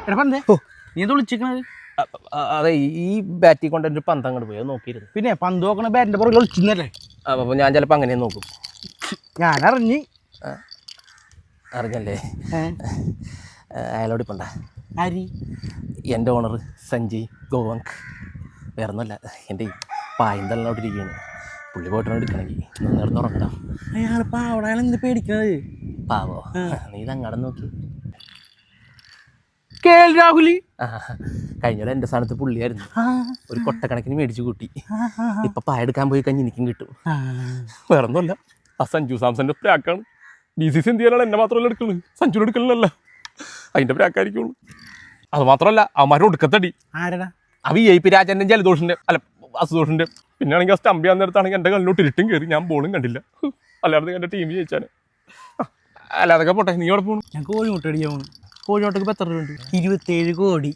നീ ഇത് വിളിച്ചിരിക്കണത്? അതെ, ഈ ബാറ്റിൽ കൊണ്ട് ഒരു പന്ത് അങ്ങോട്ട് പോയി, അത് നോക്കിയിരുന്നു. പിന്നെ പന്ത് നോക്കണ ബാറ്റിന്റെ പുറകെ വിളിച്ചിരുന്നല്ലേ? അപ്പോൾ ഞാൻ ചിലപ്പോൾ അങ്ങനെ നോക്കും. ഞാൻ അറിഞ്ഞല്ലേ? അയാളോട് ഇപ്പണ്ട ആരി? എൻ്റെ ഓണർ സഞ്ജയ് ഗോവങ്ക്. വേറെ ഒന്നുമല്ല, എൻ്റെ പായന്തലിനോട്ടിരിക്കുകയാണ്. പുള്ളി പോയിട്ട് എടുക്കണമെങ്കിൽ നേർന്ന് ഉറങ്ങണം. അയാൾ പാവട, അയാൾ എന്ത് പേടിക്കണത്? പാവോ? നീ ഇതങ്ങടെ നോക്കി. രാഹുലി കഴിഞ്ഞ എൻ്റെ സ്ഥാനത്ത് പുള്ളിയായിരുന്നു. ഒരു കൊട്ടക്കണക്കിന് മേടിച്ചു കൂട്ടി. ഇപ്പം പായ എടുക്കാൻ പോയി കഴിഞ്ഞ് എനിക്കും കിട്ടും. വേറെ ഒന്നുമല്ല, ആ സഞ്ജു സാംസന്റെ പ്രാക്കാണ്. BCC എന്ത് ചെയ്യാനാണ് എന്നെ മാത്രമല്ല എടുക്കുന്നത്, സഞ്ജുവിന് എടുക്കലല്ല. അതിൻ്റെ പ്രാക്കായിരിക്കുള്ളൂ. അത് മാത്രമല്ല, അവന്മാരുടെ ഒടുക്കത്തടി. ആരടാ? ആ VIP രാജൻ്റെ ജലദോഷിൻ്റെ അല്ല അസുദോഷിൻ്റെ. പിന്നെ ആണെങ്കിൽ ആ സ്റ്റംപ് ചെയ്യാൻ നേരത്താണെങ്കിൽ എൻ്റെ കല്ലിലോട്ട് ഇരുട്ടും കയറി, ഞാൻ ബോളും കണ്ടില്ല. അല്ലാതെ എൻ്റെ ടീം ജയിച്ചാൽ. അല്ലാതൊക്കെ പോട്ടെ, നീ എവിടെ പോകണം? ഞാൻ കോഴിമുട്ട അടിക്കാൻ പോകണം. കോഴിമുട്ടക്ക് ഇപ്പോൾ എത്ര രൂപ ഉണ്ട്? 27 കോടി.